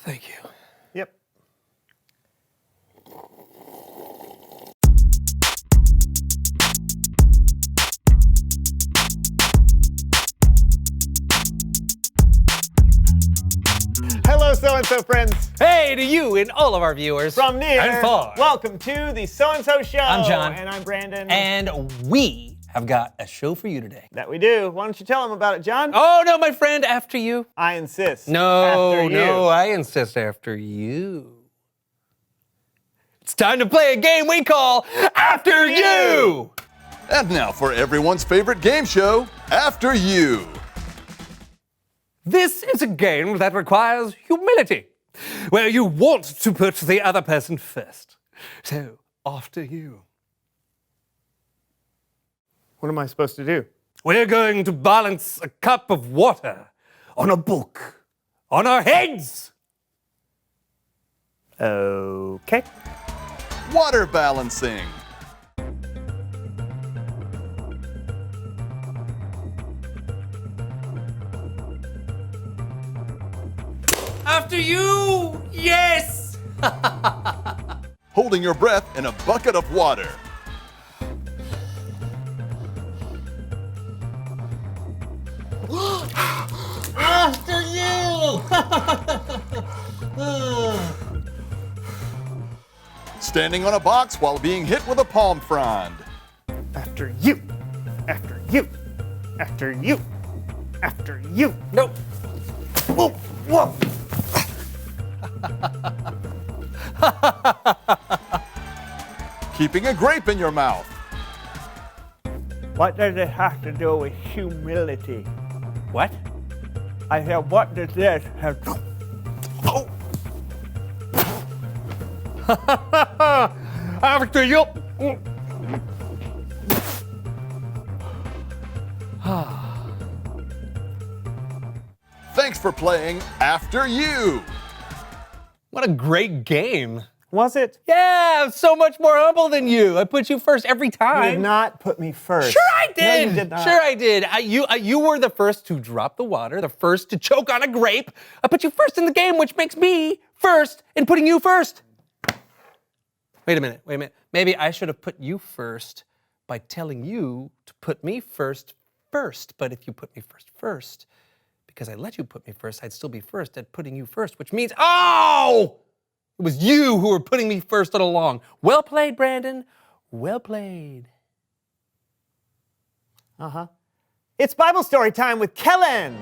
Thank you. Yep. Hello, so-and-so friends. Hey to you and all of our viewers. From near and far. Welcome to the So-and-so Show. I'm John. And I'm Brandon. And we have got a show for you today. That we do. Why don't you tell them about it, John? Oh, no, my friend, after you. I insist. No, After you. no, I insist after you. It's time to play a game we call After You! And now for everyone's favorite game show, After You. This is a game that requires humility, where you want to put the other person first. So, after you. What am I supposed to do? We're going to balance a cup of water on a book, on our heads. Okay. Water balancing. After you, yes! Holding your breath in a bucket of water. After you! Standing on a box while being hit with a palm frond. After you. After you. After you. After you. Nope. Whoa. Whoa. Keeping a grape in your mouth. What does it have to do with humility? What? I said, what does this have to... Oh. After you. Thanks for playing After You. What a great game. Was it? Yeah, I'm so much more humble than you. I put you first every You time. did not put me first. Sure I No, did. you did not. Sure I did. You were the first to drop the water, the first to choke on a grape. I put you first in the game, which makes me first in putting you first. Wait a minute. Maybe I should have put you first by telling you to put me first. But if you put me first, because I let you put me first, I'd still be first at putting you first, which means, oh! It was you who were putting me first all along. Well played, Brandon. Well played. Uh-huh. It's Bible story time with Kellen.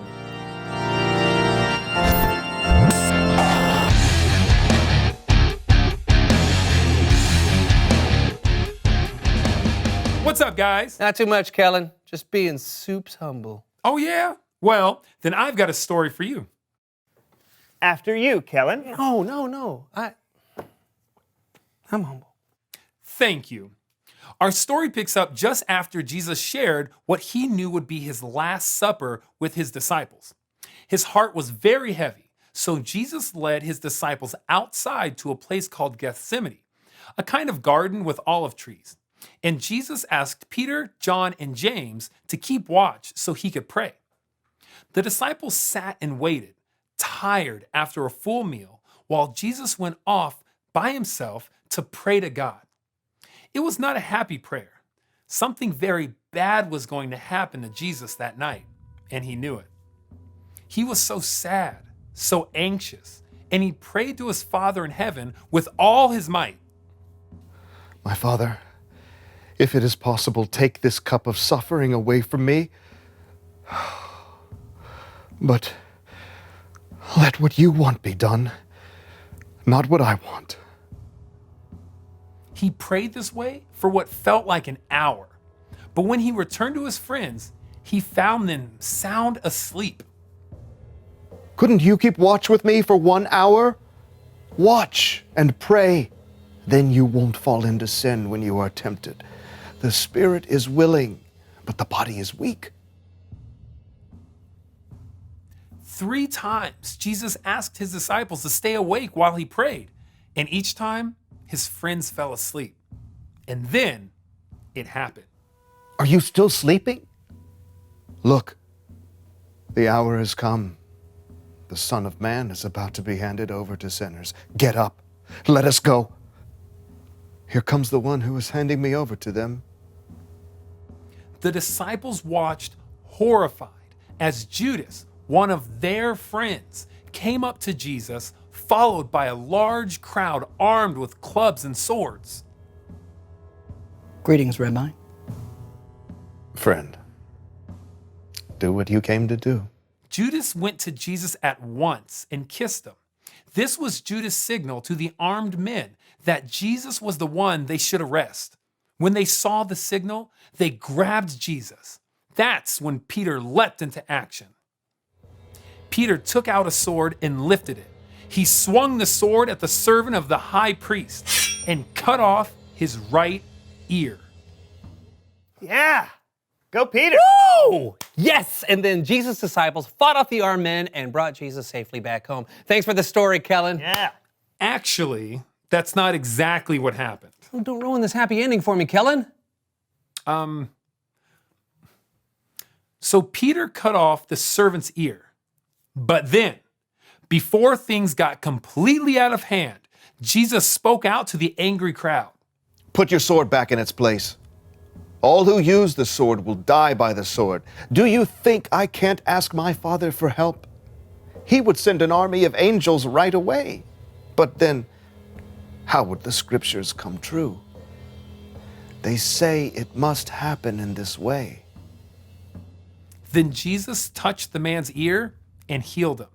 What's up, guys? Not too much, Kellen. Just being soups humble. Oh, yeah? Well, then I've got a story for you. After you, Kellen. No. I'm humble. Thank you. Our story picks up just after Jesus shared what he knew would be his last supper with his disciples. His heart was very heavy, so Jesus led his disciples outside to a place called Gethsemane, a kind of garden with olive trees. And Jesus asked Peter, John, and James to keep watch so he could pray. The disciples sat and waited, tired after a full meal, while Jesus went off by himself to pray to God. It was not a happy prayer. Something very bad was going to happen to Jesus that night, and he knew it. He was so sad, so anxious, and he prayed to his Father in heaven with all his might. My Father, if it is possible, take this cup of suffering away from me. But let what you want be done, not what I want. He prayed this way for what felt like an hour. But when he returned to his friends, he found them sound asleep. Couldn't you keep watch with me for 1 hour? Watch and pray. Then you won't fall into sin when you are tempted. The spirit is willing, but the body is weak. 3 times, Jesus asked his disciples to stay awake while he prayed. And each time, his friends fell asleep. And then it happened. Are you still sleeping? Look, the hour has come. The Son of Man is about to be handed over to sinners. Get up. Let us go. Here comes the one who is handing me over to them. The disciples watched horrified as Judas, one of their friends, came up to Jesus, followed by a large crowd armed with clubs and swords. Greetings, Rabbi. Friend, do what you came to do. Judas went to Jesus at once and kissed him. This was Judas' signal to the armed men that Jesus was the one they should arrest. When they saw the signal, they grabbed Jesus. That's when Peter leapt into action. Peter took out a sword and lifted it. He swung the sword at the servant of the high priest and cut off his right ear. Yeah. Go, Peter. Woo! Yes! And then Jesus' disciples fought off the armed men and brought Jesus safely back home. Thanks for the story, Kellen. Yeah. Actually, that's not exactly what happened. Oh, don't ruin this happy ending for me, Kellen. So Peter cut off the servant's ear. But then, before things got completely out of hand, Jesus spoke out to the angry crowd. Put your sword back in its place. All who use the sword will die by the sword. Do you think I can't ask my Father for help? He would send an army of angels right away. But then, how would the scriptures come true? They say it must happen in this way. Then Jesus touched the man's ear and healed him.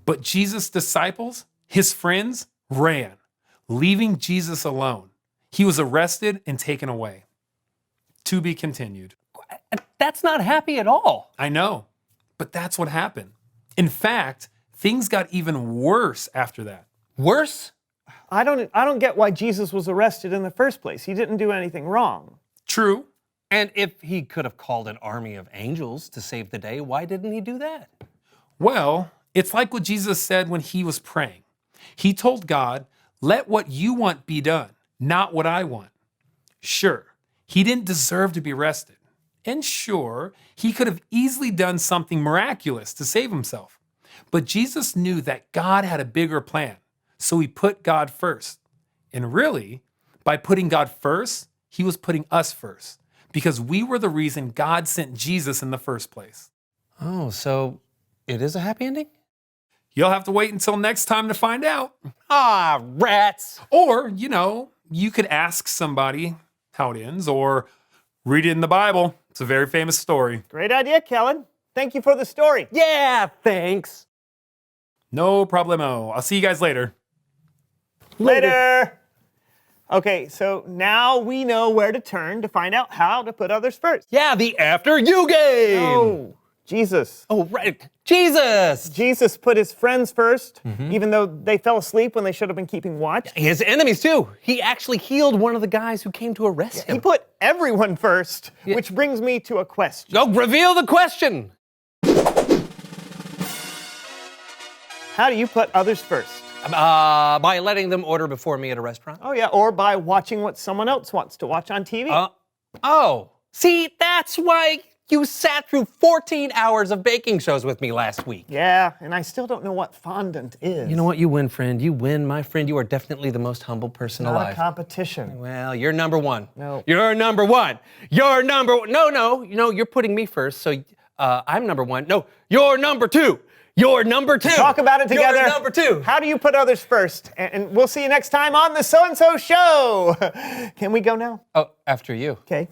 But Jesus' disciples, his friends, ran, leaving Jesus alone. He was arrested and taken away. To be continued. That's not happy at all. I know, but that's what happened. In fact, things got even worse after that. Worse? I don't get why Jesus was arrested in the first place. He didn't do anything wrong. True. And if he could have called an army of angels to save the day, why didn't he do that? Well, it's like what Jesus said when he was praying. He told God, "Let what you want be done, not what I want." Sure, he didn't deserve to be arrested. And sure, he could have easily done something miraculous to save himself. But Jesus knew that God had a bigger plan, so he put God first. And really, by putting God first, he was putting us first, because we were the reason God sent Jesus in the first place. Oh, so it is a happy ending? You'll have to wait until next time to find out. Ah, rats. Or, you could ask somebody how it ends, or read it in the Bible. It's a very famous story. Great idea, Kellen. Thank you for the story. Yeah, thanks. No problemo. I'll see you guys later. Later. Okay, so now we know where to turn to find out how to put others first. Yeah, the After You game. Oh, Jesus. Oh, right. Jesus. Jesus put his friends first, even though they fell asleep when they should have been keeping watch. His enemies, too. He actually healed one of the guys who came to arrest He him. put everyone first, which brings me to a question. Go reveal the question. How do you put others first? By letting them order before me at a restaurant. Oh, yeah, or by watching what someone else wants to watch on TV. See, that's why you sat through 14 hours of baking shows with me last week. Yeah, and I still don't know what fondant is. You know what? You win, friend. You win, my friend. You are definitely the most humble person Not a alive. competition. Well, you're number one. No. You're number one. You're number one. No. You're putting me first, so I'm number one. No, you're number two. You're number two. Talk about it together. You're number two. How do you put others first? And we'll see you next time on the So-and-So Show. Can we go now? Oh, after you. Okay.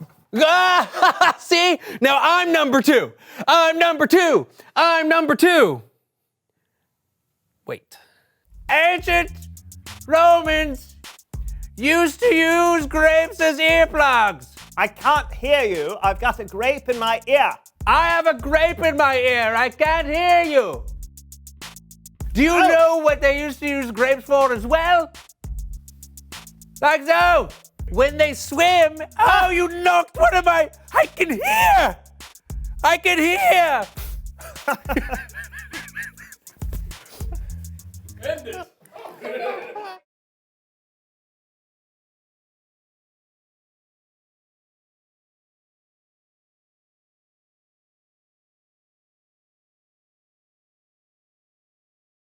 See? Now I'm number two. I'm number two. I'm number two. Wait. Ancient Romans used to use grapes as earplugs? I can't hear you. I've got a grape in my ear. I have a grape in my ear. I can't hear you. Do you know what they used to use grapes for as well? Like so. When they swim. Oh, you knocked one of my. I can hear. I can hear. End it.